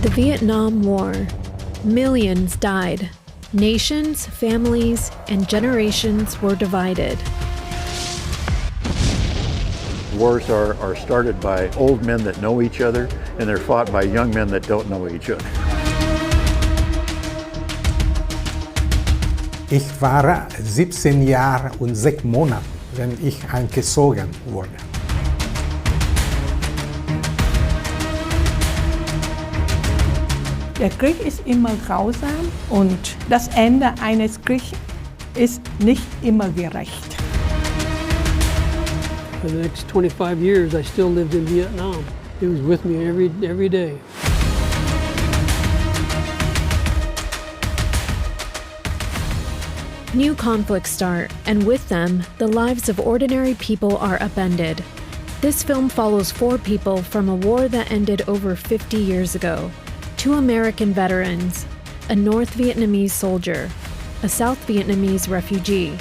The Vietnam War. Millions died. Nations, families, and generations were divided. Wars are started by old men that know each other, and they're fought by young men that don't know each other. Ich war 17 Jahre und 6 Monate, wenn ich eingezogen wurde. Der Krieg ist immer grausam und das Ende eines Kriegs ist nicht immer gerecht. For the next 25 years, I still lived in Vietnam. It was with me every day. New conflicts start, and with them, the lives of ordinary people are upended. This film follows 4 people from a war that ended over 50 years ago. 2 American veterans, a North Vietnamese soldier, a South Vietnamese refugee.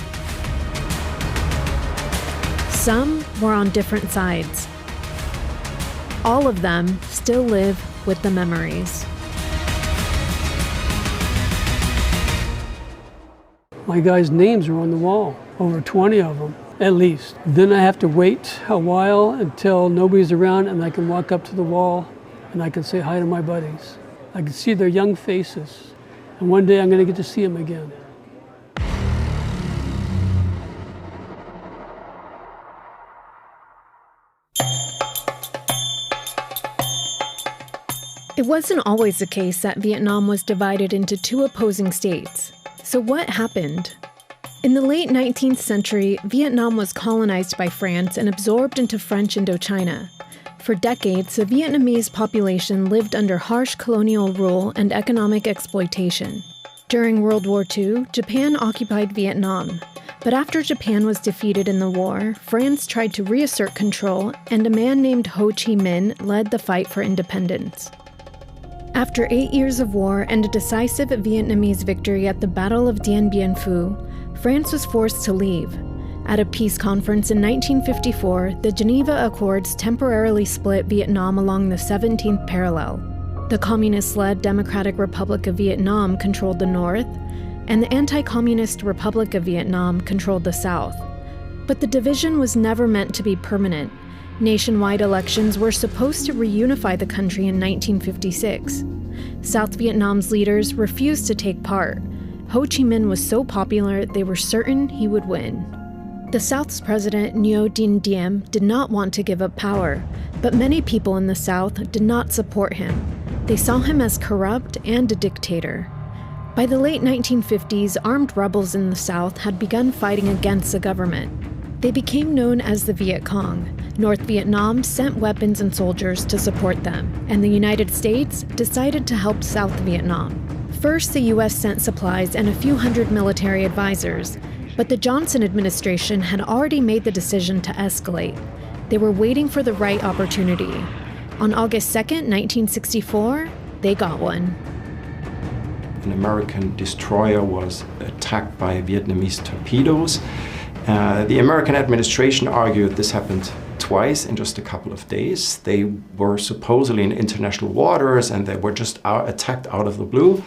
Some were on different sides. All of them still live with the memories. My guys' names are on the wall, over 20 of them, at least. Then I have to wait a while until nobody's around and I can walk up to the wall and I can say hi to my buddies. I can see their young faces, and one day I'm going to get to see them again. It wasn't always the case that Vietnam was divided into 2 opposing states. So what happened? In the late 19th century, Vietnam was colonized by France and absorbed into French Indochina. For decades, the Vietnamese population lived under harsh colonial rule and economic exploitation. During World War II, Japan occupied Vietnam. But after Japan was defeated in the war, France tried to reassert control, and a man named Ho Chi Minh led the fight for independence. After 8 years of war and a decisive Vietnamese victory at the Battle of Dien Bien Phu, France was forced to leave. At a peace conference in 1954, the Geneva Accords temporarily split Vietnam along the 17th parallel. The communist-led Democratic Republic of Vietnam controlled the north, and the anti-communist Republic of Vietnam controlled the south. But the division was never meant to be permanent. Nationwide elections were supposed to reunify the country in 1956. South Vietnam's leaders refused to take part. Ho Chi Minh was so popular they were certain he would win. The South's president, Ngo Dinh Diem, did not want to give up power, but many people in the South did not support him. They saw him as corrupt and a dictator. By the late 1950s, armed rebels in the South had begun fighting against the government. They became known as the Viet Cong. North Vietnam sent weapons and soldiers to support them, and the United States decided to help South Vietnam. First, the U.S. sent supplies and a few hundred military advisors, but the Johnson administration had already made the decision to escalate. They were waiting for the right opportunity. On August 2nd, 1964, they got one. An American destroyer was attacked by Vietnamese torpedoes. The American administration argued this happened twice in just a couple of days. They were supposedly in international waters and they were just attacked out of the blue.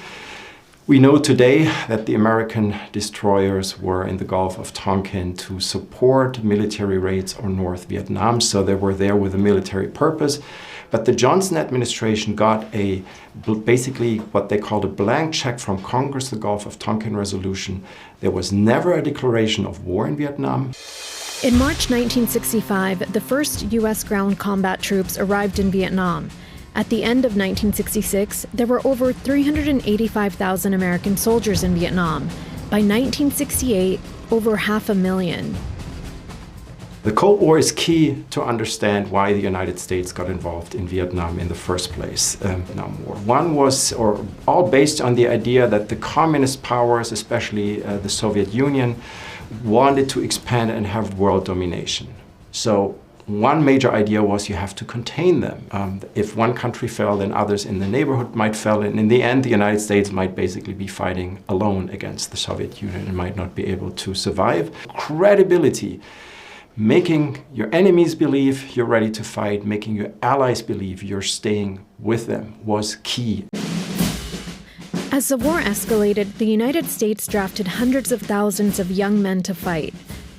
We know today that the American destroyers were in the Gulf of Tonkin to support military raids on North Vietnam, so they were there with a military purpose. But the Johnson administration got basically what they called a blank check from Congress, the Gulf of Tonkin Resolution. There was never a declaration of war in Vietnam. In March 1965, the first U.S. ground combat troops arrived in Vietnam. At the end of 1966, there were over 385,000 American soldiers in Vietnam. By 1968, over 500,000. The Cold War is key to understand why the United States got involved in Vietnam in the first place. Vietnam War. One was, or all based on the idea that the communist powers, especially the Soviet Union, wanted to expand and have world domination. So one major idea was you have to contain them. If one country fell, then others in the neighborhood might fall, and in the end, the United States might basically be fighting alone against the Soviet Union and might not be able to survive. Credibility making your enemies believe you're ready to fight, making your allies believe you're staying with them was key. As the war escalated, the United States drafted hundreds of thousands of young men to fight.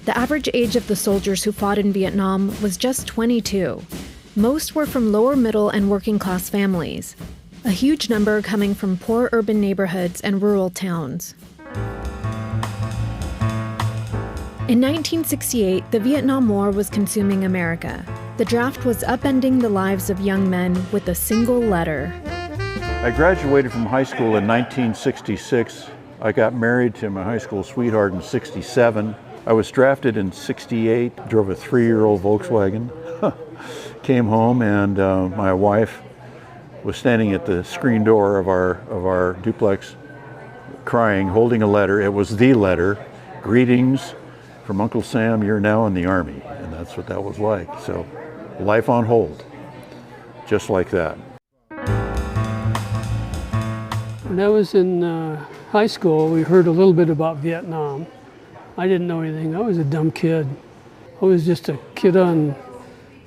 The average age of the soldiers who fought in Vietnam was just 22. Most were from lower middle and working class families, a huge number coming from poor urban neighborhoods and rural towns. In 1968, the Vietnam War was consuming America. The draft was upending the lives of young men with a single letter. I graduated from high school in 1966. I got married to my high school sweetheart in 67. I was drafted in 68, drove a 3-year-old Volkswagen. Came home and my wife was standing at the screen door of our duplex crying, holding a letter. It was the letter, "Greetings from Uncle Sam, you're now in the Army." And that's what that was like. So life on hold, just like that. When I was in high school, we heard a little bit about Vietnam. I didn't know anything. I was a dumb kid. I was just a kid on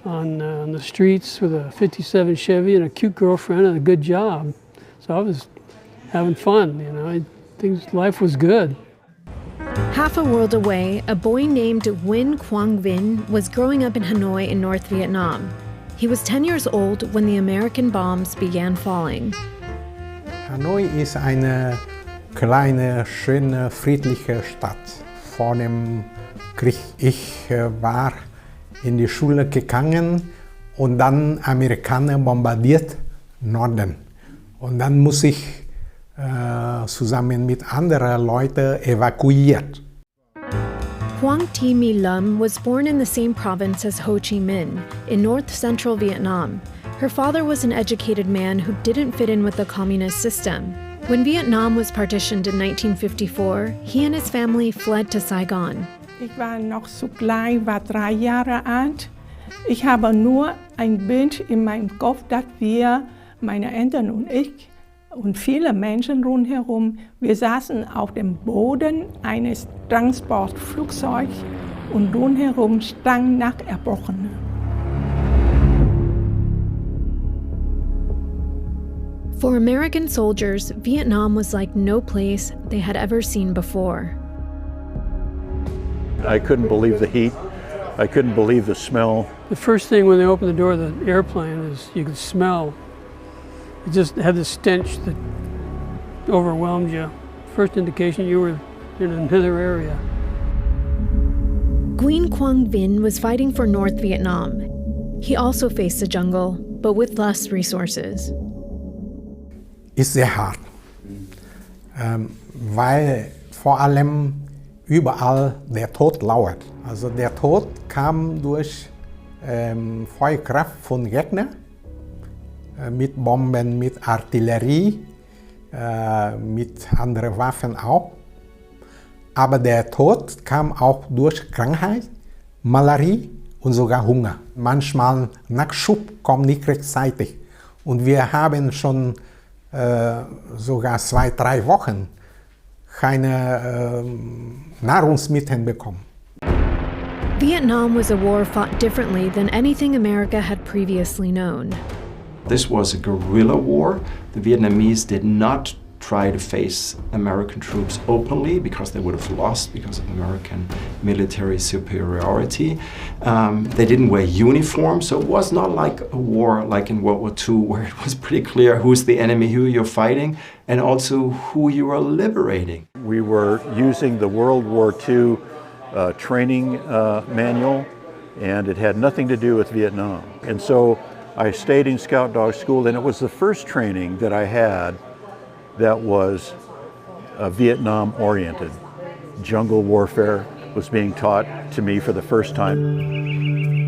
the streets with a 57 Chevy and a cute girlfriend and a good job. So I was having fun, you know. Life was good. Half a world away, a boy named Nguyen Quang Vinh was growing up in Hanoi in North Vietnam. He was 10 years old when the American bombs began falling. Hanoi ist eine kleine, schöne, friedliche Stadt. Vor dem Krieg war in die Schule gegangen und dann Amerikaner bombardiert Norden. Und dann muss ich zusammen mit anderen Leuten evakuiert. Quang Thi My Lum was born in the same province as Ho Chi Minh, in north-central Vietnam. Her father was an educated man who didn't fit in with the communist system. When Vietnam was partitioned in 1954, he and his family fled to Saigon. Ich war noch so klein, war 3 Jahre alt. Ich habe nur ein Bild in meinem Kopf, dass wir, meine Eltern und ich und viele Menschen rundherum, wir saßen auf dem Boden eines Transportflugzeugs und rundherum stand nach Erbrochenen. For American soldiers, Vietnam was like no place they had ever seen before. I couldn't believe the heat. I couldn't believe the smell. The first thing when they opened the door of the airplane is you could smell. It just had this stench that overwhelmed you. First indication you were in another area. Nguyen Quang Vinh was fighting for North Vietnam. He also faced the jungle, but with less resources. Ist sehr hart, weil vor allem überall der Tod lauert. Also der Tod kam durch Feuerkraft von Gegnern, mit Bomben, mit Artillerie, mit anderen Waffen auch. Aber der Tod kam auch durch Krankheit, Malarie und sogar Hunger. Manchmal Nachschub kommt nicht rechtzeitig. Und wir haben schon sogar 2-3 Wochen keine Nahrungsmittel bekommen. Vietnam was a war fought differently than anything America had previously known. This was a guerrilla war. The Vietnamese did not try to face American troops openly because they would have lost because of American military superiority. They didn't wear uniforms, so it was not like a war like in World War II where it was pretty clear who's the enemy, who you're fighting, and also who you are liberating. We were using the World War II training manual, and it had nothing to do with Vietnam. And so I stayed in Scout Dog School, and it was the first training that I had that was Vietnam-oriented. Jungle warfare was being taught to me for the first time.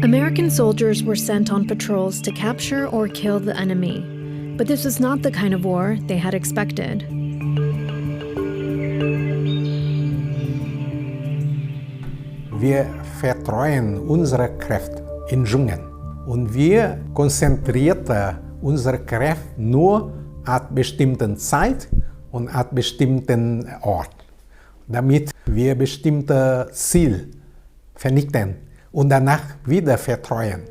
American soldiers were sent on patrols to capture or kill the enemy. But this was not the kind of war they had expected. Wir vertreuen unsere Kräfte in Dschungel und wir konzentrieren unsere Kräfte nur an bestimmten Zeit und an bestimmten Ort, damit wir bestimmte Ziel vernichten und danach wieder vertreuen.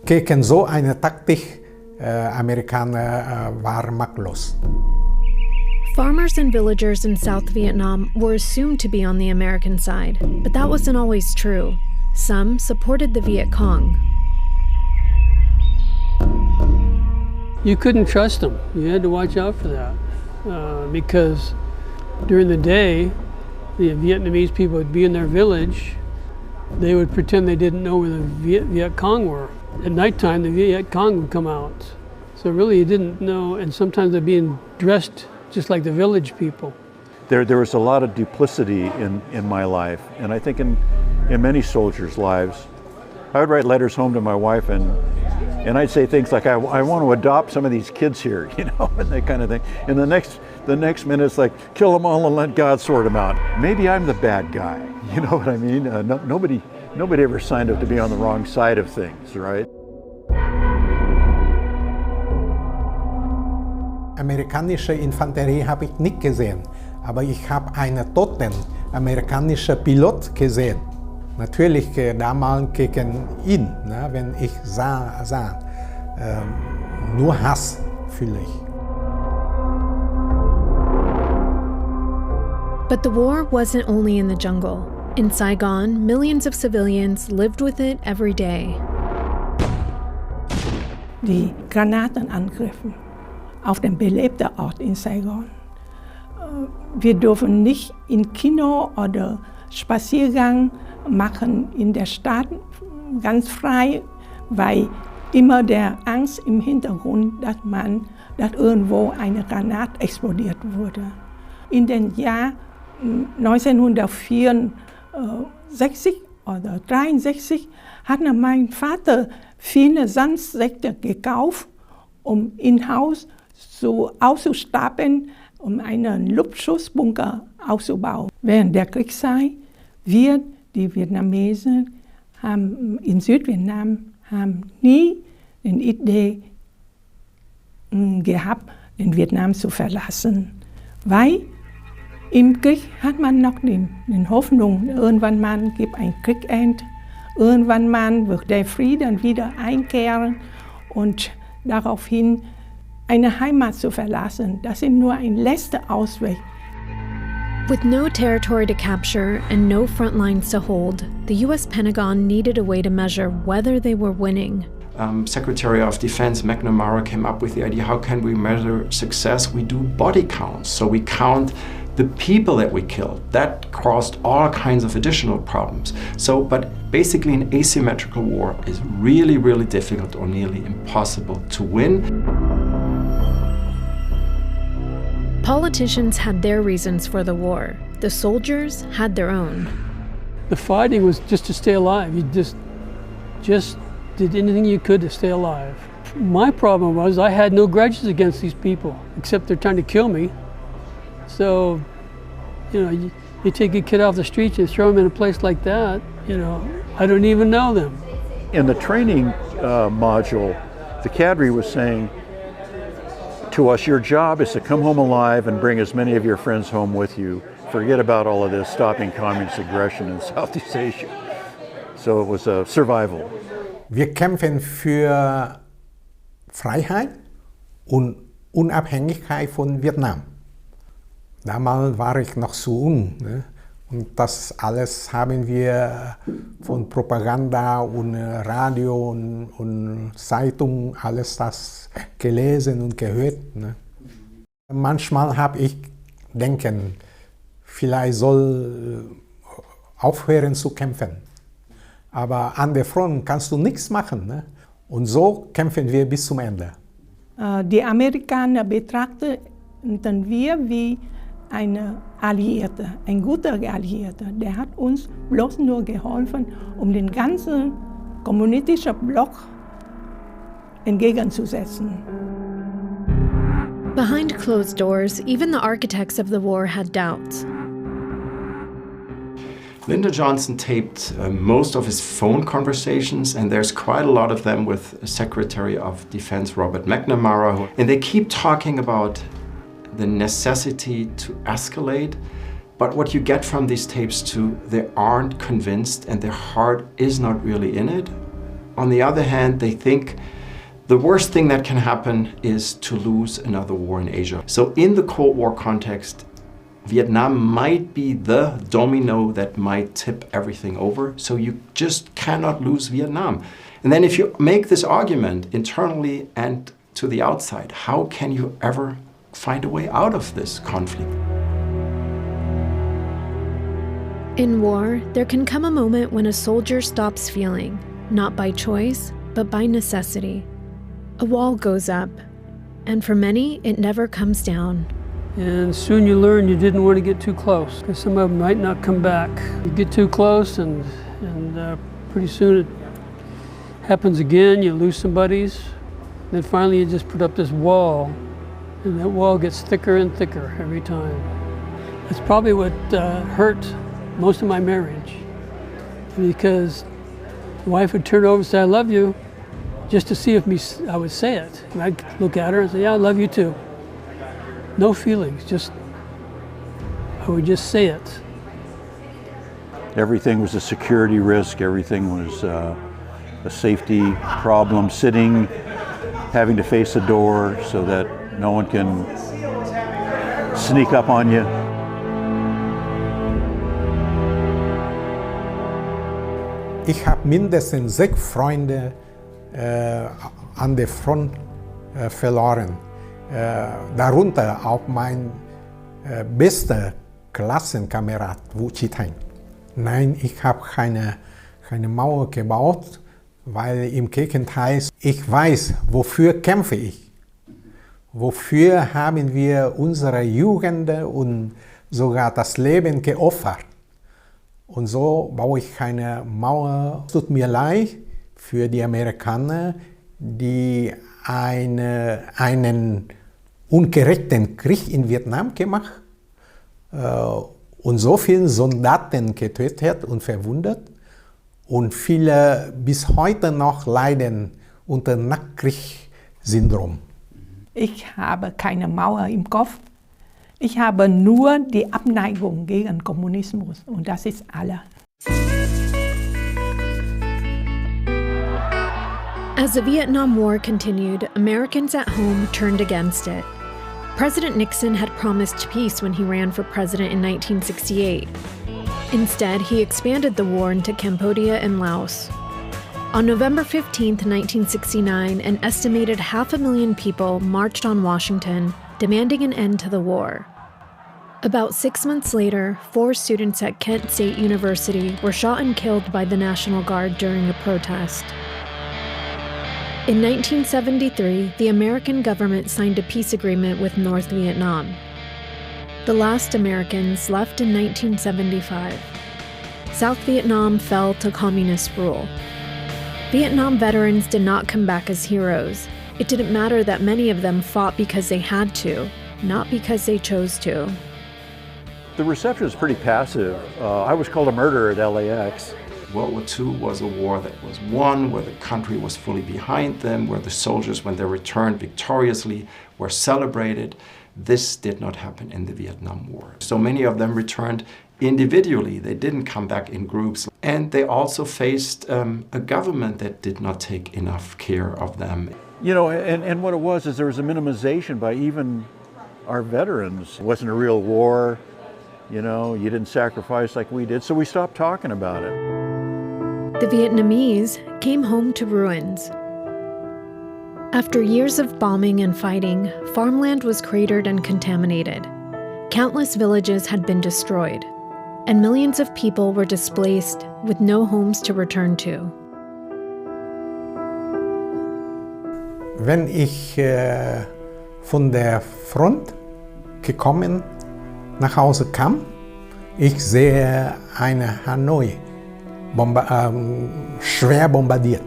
Gegen so eine Taktik Amerikaner waren machtlos. Farmers and villagers in South Vietnam were assumed to be on the American side, but that wasn't always true. Some supported the Viet Cong. You couldn't trust them. You had to watch out for that because during the day, the Vietnamese people would be in their village. They would pretend they didn't know where the Viet Cong were. At nighttime, the Viet Cong would come out. So really you didn't know, and sometimes they're being dressed just like the village people. There was a lot of duplicity in my life, and I think in many soldiers' lives. I would write letters home to my wife, and I'd say things like, I want to adopt some of these kids here, you know, and that kind of thing. And the next minute it's like, kill them all and let God sort them out. Maybe I'm the bad guy, you know what I mean? Nobody ever signed up to be on the wrong side of things, right? Amerikanische Infanterie habe ich nicht gesehen, aber ich habe einen toten amerikanischen Pilot gesehen. Natürlich damals gegen ihn, ne, wenn ich sah nur Hass fühle ich. But the war wasn't only in the jungle. In Saigon, millions of civilians lived with it every day. Die Granatenangriffe auf den belebten Ort in Saigon. Wir dürfen nicht in Kino oder Spaziergang machen in der Stadt ganz frei, weil immer der Angst im Hintergrund, dass irgendwo eine Granate explodiert wurde. In den Jahr 1964 oder 1963 hat mein Vater viele Sandsäcke gekauft, um im Haus so auszustatten, um einen Luftschutzbunker aufzubauen. Während der Kriegszeit die Vietnamesen in Südvietnam haben nie die Idee gehabt, den Vietnam zu verlassen, weil im Krieg hat man noch die Hoffnung, irgendwann mal gibt ein Kriegend, irgendwann mal wird der Frieden wieder einkehren und daraufhin eine Heimat zu verlassen. Das ist nur ein letzter Ausweg. With no territory to capture and no front lines to hold, the U.S. Pentagon needed a way to measure whether they were winning. Secretary of Defense McNamara came up with the idea, how can we measure success? We do body counts. So we count the people that we killed. That caused all kinds of additional problems. But basically an asymmetrical war is really, really difficult or nearly impossible to win. Politicians had their reasons for the war. The soldiers had their own. The fighting was just to stay alive. You just did anything you could to stay alive. My problem was I had no grudges against these people, except they're trying to kill me. So, you know, you take a kid off the street and throw him in a place like that, you know, I don't even know them. In the training module, the cadre was saying to us, your job is to come home alive and bring as many of your friends home with you. Forget about all of this stopping communist aggression in Southeast Asia. So it was a survival. Wir kämpfen für Freiheit und Unabhängigkeit von Vietnam. Damals war ich noch zu jung, ne? Und das alles haben wir von Propaganda und Radio und Zeitung, alles das gelesen und gehört. Ne? Manchmal habe ich denken, vielleicht soll aufhören zu kämpfen. Aber an der Front kannst du nichts machen. Ne? Und so kämpfen wir bis zum Ende. Die Amerikaner betrachten wir wie eine Alliierte, ein guter Alliierter. Der hat uns bloß nur geholfen, um den ganzen kommunistischen Block entgegenzusetzen. Behind closed doors, even the architects of the war had doubts. Lyndon Johnson taped most of his phone conversations, and there's quite a lot of them with Secretary of Defense Robert McNamara. And they keep talking about the necessity to escalate But what you get from these tapes too, they aren't convinced and their heart is not really in it. On the other hand, they think the worst thing that can happen is to lose another war in Asia. So in the Cold War context, Vietnam might be the domino that might tip everything over. So you just cannot lose Vietnam. And then if you make this argument internally and to the outside, how can you ever find a way out of this conflict? In war, there can come a moment when a soldier stops feeling, not by choice, but by necessity. A wall goes up, and for many, it never comes down. And soon you learn you didn't want to get too close, because some of them might not come back. You get too close, and pretty soon it happens again. You lose some buddies. Then finally you just put up this wall, and that wall gets thicker and thicker every time. That's probably what hurt most of my marriage, because the wife would turn over and say, "I love you," just to see if I would say it. And I'd look at her and say, "Yeah, I love you too." No feelings, I would just say it. Everything was a security risk, everything was a safety problem, sitting, having to face a door so that no one can sneak up on you. Ich habe mindestens 6 Freunde an der Front verloren. Darunter auch mein bester Klassenkamerad Wu Chi-teng. Nein, ich habe keine Mauer gebaut, weil im Gegenteil, ich weiß, wofür kämpfe ich. Wofür haben wir unsere Jugend und sogar das Leben geopfert. Und so baue ich keine Mauer. Es tut mir leid für die Amerikaner, die einen ungerechten Krieg in Vietnam gemacht und so viele Soldaten getötet und verwundet. Und viele bis heute noch leiden unter Nachkriegssyndrom. Ich habe keine Mauer im Kopf. Ich habe nur die Abneigung gegen Kommunismus und das ist alles. As the Vietnam War continued, Americans at home turned against it. President Nixon had promised peace when he ran for president in 1968. Instead, he expanded the war into Cambodia and Laos. On November 15, 1969, an estimated 500,000 people marched on Washington, demanding an end to the war. About 6 months later, 4 students at Kent State University were shot and killed by the National Guard during a protest. In 1973, the American government signed a peace agreement with North Vietnam. The last Americans left in 1975. South Vietnam fell to communist rule. Vietnam veterans did not come back as heroes. It didn't matter that many of them fought because they had to, not because they chose to. The reception was pretty passive. I was called a murderer at LAX. World War II was a war that was won, where the country was fully behind them, where the soldiers, when they returned victoriously, were celebrated. This did not happen in the Vietnam War. So many of them returned individually. They didn't come back in groups. And they also faced a government that did not take enough care of them. You know, and what it was is there was a minimization by even our veterans. It wasn't a real war, you know, you didn't sacrifice like we did, so we stopped talking about it. The Vietnamese came home to ruins. After years of bombing and fighting, farmland was cratered and contaminated. Countless villages had been destroyed, and millions of people were displaced with no homes to return to. Wenn ich von der Front gekommen nach Hause kam, ich sehe eine Hanoi schwer bombardiert.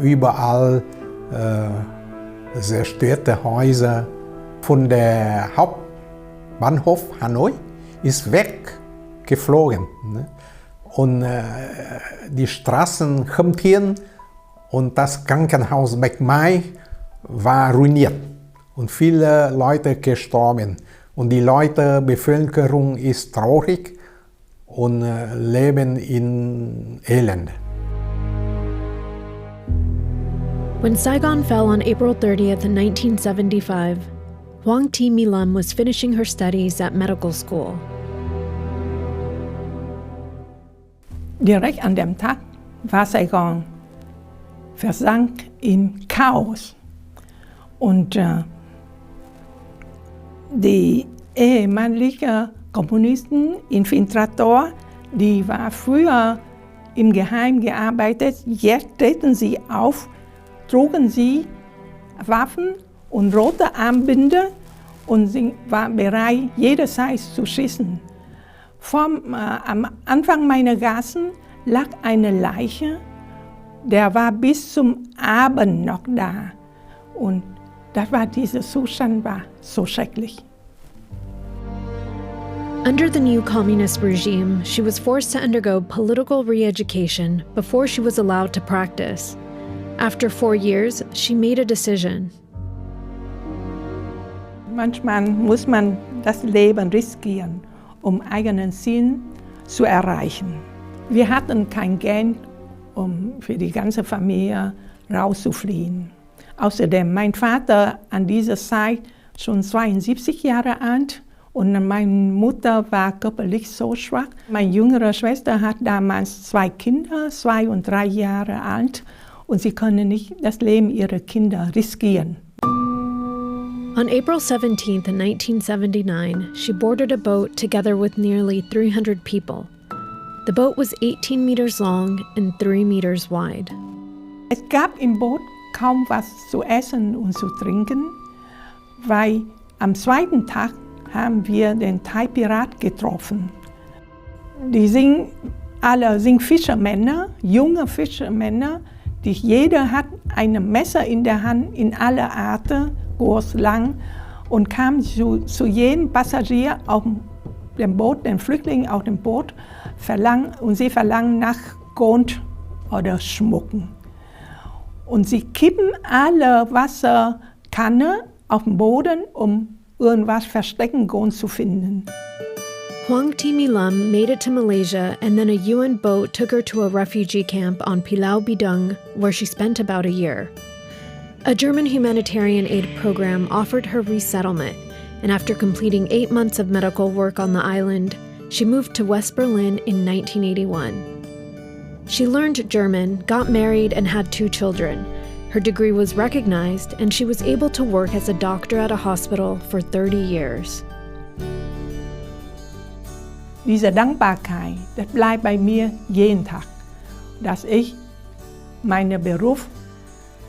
Überall zerstörte Häuser. Von der Hauptbahnhof Hanoi ist weggeflogen. Und die Straßen Khâm und das Krankenhaus Bạch Mai war ruiniert und viele Leute gestorben. Und die Leute, Bevölkerung ist traurig und leben in Elend. When Saigon fell on April 30th, 1975, Hoang Thi My Lam was finishing her studies at medical school. Direkt an dem Tag war Saigon versank in Chaos. Und die ehemalige Kommunisten, Infiltrator, die war früher im Geheim gearbeitet, jetzt treten sie auf, trugen sie Waffen und rote Armbinde und sie waren bereit, jederzeit zu schießen. Am Anfang meiner Gassen lag eine Leiche, der war bis zum Abend noch da. Und dieser Zustand war so schrecklich. Under the new communist regime, she was forced to undergo political re-education before she was allowed to practice. After 4 years, she made a decision. Manchmal muss man das Leben riskieren, um eigenen Sinn zu erreichen. Wir hatten kein Geld, um für die ganze Familie rauszufliehen. Außerdem, mein Vater an dieser Zeit schon 72 Jahre alt und meine Mutter war körperlich so schwach. Meine jüngere Schwester hat damals 2 Kinder, 2 und 3 Jahre alt, und sie können nicht das Leben ihrer Kinder riskieren. On April 17, 1979, she boarded a boat together with nearly 300 people. The boat was 18 meters long and 3 meters wide. Es gab im Boot kaum was zu essen und zu trinken, weil am zweiten Tag haben wir den Thai-Pirat getroffen. Die sind Fischermänner, junge Fischermänner, jeder hat ein Messer in der Hand in aller Art, groß, lang, und kam zu jedem Passagier auf dem Boot, den Flüchtlingen auf dem Boot, und sie verlangen nach Gold oder Schmucken. Und sie kippen alle Wasserkanne auf den Boden, um irgendwas verstecken, Gold zu finden. Hoang Thi My Lam made it to Malaysia, and then a UN boat took her to a refugee camp on Pulau Bidung, where she spent about a year. A German humanitarian aid program offered her resettlement, and after completing 8 months of medical work on the island, she moved to West Berlin in 1981. She learned German, got married, and had 2 children. Her degree was recognized, and she was able to work as a doctor at a hospital for 30 years. Diese Dankbarkeit, das bleibt bei mir jeden Tag, dass ich meinen Beruf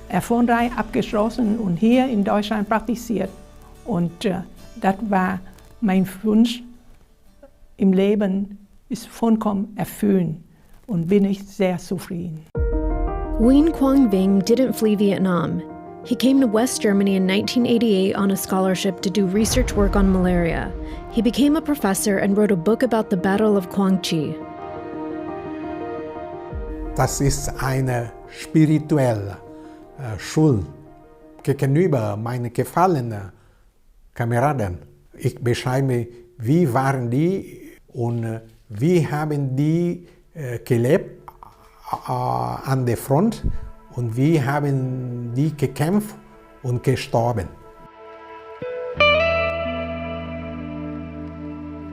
erfolgreich abgeschlossen und hier in Deutschland praktiziert. Und das war mein Wunsch im Leben, ist vollkommen erfüllt und bin ich sehr zufrieden. Nguyen Quang Vinh didn't flee Vietnam. He came to West Germany in 1988 on a scholarship to do research work on malaria. He became a professor and wrote a book about the Battle of Quang Tri. Das ist eine spirituelle Schuld gegenüber meinen gefallenen Kameraden. Ich beschreibe, wie waren die und wie haben die gelebt an der Front und wie haben die gekämpft und gestorben.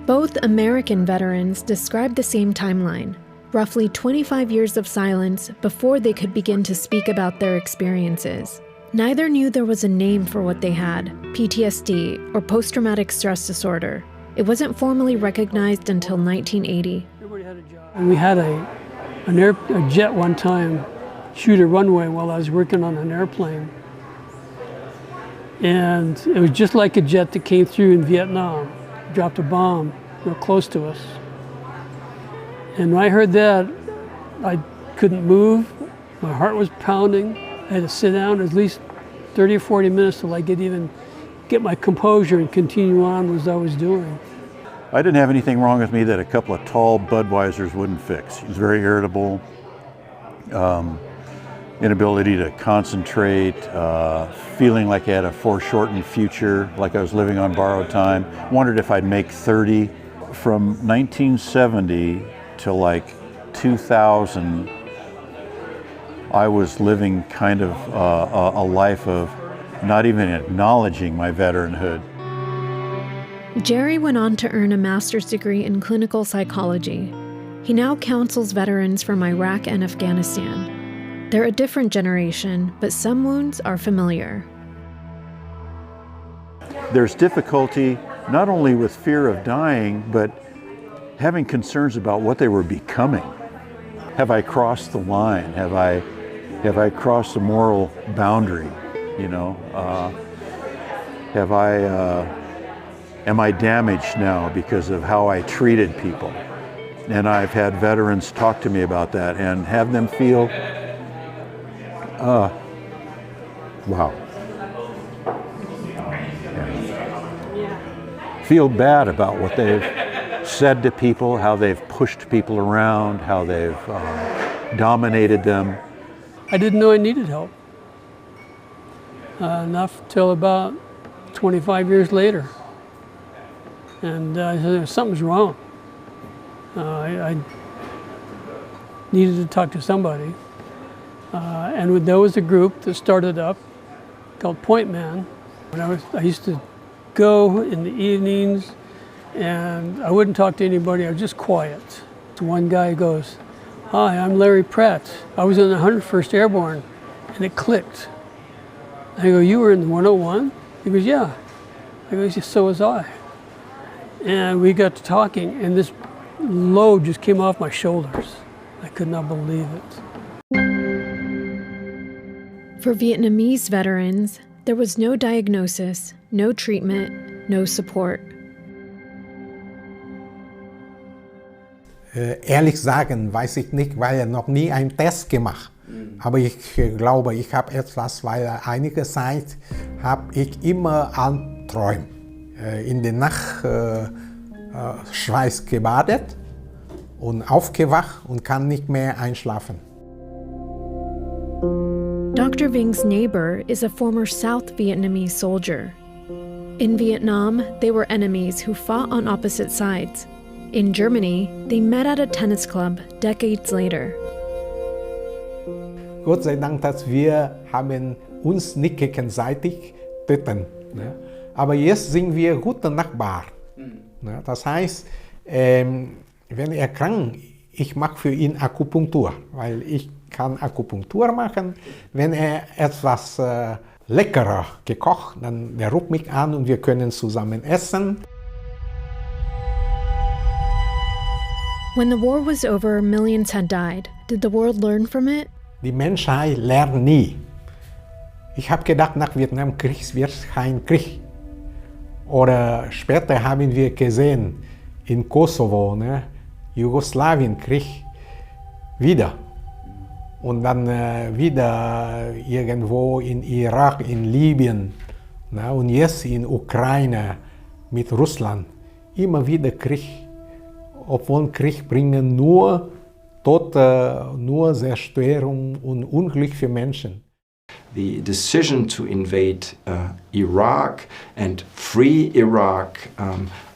Both American veterans described the same timeline, roughly 25 years of silence before they could begin to speak about their experiences. Neither knew there was a name for what they had, PTSD or post-traumatic stress disorder. It wasn't formally recognized until 1980. And we had a jet one time shoot a runway while I was working on an airplane. And it was just like a jet that came through in Vietnam, dropped a bomb real close to us. And when I heard that, I couldn't move. My heart was pounding. I had to sit down at least 30 or 40 minutes till I could even get my composure and continue on as I was doing. I didn't have anything wrong with me that a couple of tall Budweisers wouldn't fix. He was very irritable. inability to concentrate, feeling like I had a foreshortened future, like I was living on borrowed time. Wondered if I'd make 30. From 1970 to like 2000, I was living kind of a life of not even acknowledging my veteranhood. Jerry went on to earn a master's degree in clinical psychology. He now counsels veterans from Iraq and Afghanistan. They're a different generation, but some wounds are familiar. There's difficulty not only with fear of dying, but having concerns about what they were becoming. Have I crossed the line? Have I crossed the moral boundary? You know, am I damaged now because of how I treated people? And I've had veterans talk to me about that and have them feel, wow. Feel bad about what they've said to people, how they've pushed people around, how they've dominated them. I didn't know I needed help. Enough till about 25 years later. And I said, something's wrong. I needed to talk to somebody. And there was a group that started up called Point Man. I used to go in the evenings and I wouldn't talk to anybody, I was just quiet. So one guy goes, "Hi, I'm Larry Pratt. I was in the 101st Airborne," and it clicked. I go, "You were in the 101? He goes, "Yeah." I go, "So was I." And we got to talking and this load just came off my shoulders. I could not believe it. For Vietnamese veterans, there was no diagnosis, no treatment, no support. Ehrlich sagen, weiß ich nicht, weil er noch nie einen Test gemacht. Aber ich glaube, ich habe etwas, weil einige Zeit habe ich immer anträumt. In der Nacht Schweiß gebadet und aufgewacht und kann nicht mehr einschlafen. Dr. Ving's neighbor is a former South Vietnamese soldier. In Vietnam, they were enemies who fought on opposite sides. In Germany, they met at a tennis club decades later. Gott sei Dank, dass wir haben uns nicht gegenseitig töten. Ne? Aber jetzt sind wir gute Nachbarn. Ne? Das heißt, wenn er krank, ich mache für ihn Akupunktur, weil ich kann Akupunktur machen. Wenn er etwas leckerer gekocht, dann der ruft mich an und wir können zusammen essen. When the war was over, millions had died. Did the world learn from it? Die Menschheit lernt nie. Ich habe gedacht, nach Vietnamkrieg wird es kein Krieg. Oder später haben wir gesehen, in Kosovo, ne, Jugoslawienkrieg, wieder. Und dann wieder irgendwo in Irak, in Libyen, ne, und jetzt in Ukraine mit Russland. Immer wieder Krieg. Obwohl Krieg bringen nur Tote, nur Zerstörung und Unglück für Menschen. The decision to invade Iraq and free Iraq,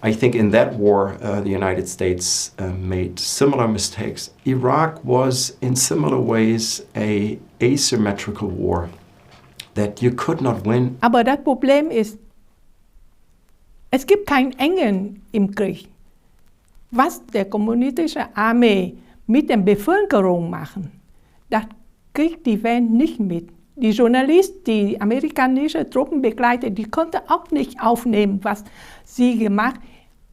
I think in that war the United States made similar mistakes. Iraq was in similar ways a asymmetrical war that you could not win. Aber das Problem ist, es gibt kein Engen im Krieg. Was der kommunistische Armee mit der Bevölkerung machen, das kriegt die Welt nicht mit. Die Journalisten, die amerikanischen Truppenbegleiter, die konnten auch nicht aufnehmen, was sie gemacht haben.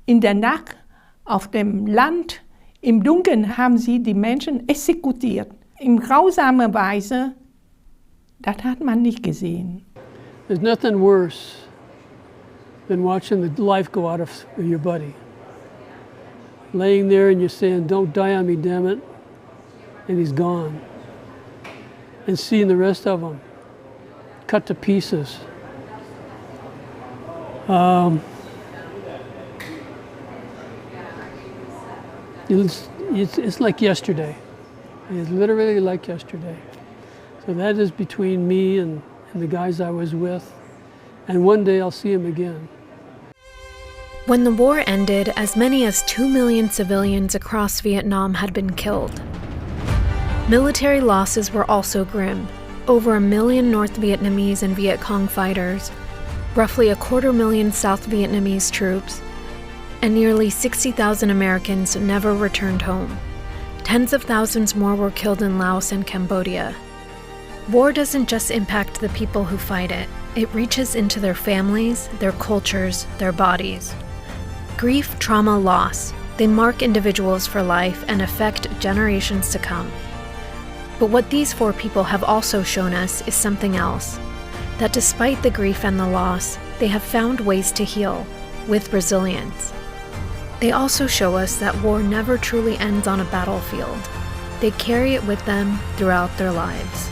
In der Nacht, auf dem Land, im Dunkeln haben sie die Menschen exekutiert. In grausamer Weise, das hat man nicht gesehen. There's nothing worse than watching the life go out of your buddy. Laying there and you're saying, "Don't die on me, damn it," and he's gone. And seeing the rest of them cut to pieces. It's like yesterday. It's literally like yesterday. So that is between me and the guys I was with. And one day I'll see them again. When the war ended, as many as 2 million civilians across Vietnam had been killed. Military losses were also grim. Over 1 million North Vietnamese and Viet Cong fighters, roughly 250,000 South Vietnamese troops, and nearly 60,000 Americans never returned home. Tens of thousands more were killed in Laos and Cambodia. War doesn't just impact the people who fight it. It reaches into their families, their cultures, their bodies. Grief, trauma, loss, they mark individuals for life and affect generations to come. But what these 4 people have also shown us is something else. That despite the grief and the loss, they have found ways to heal, with resilience. They also show us that war never truly ends on a battlefield. They carry it with them throughout their lives.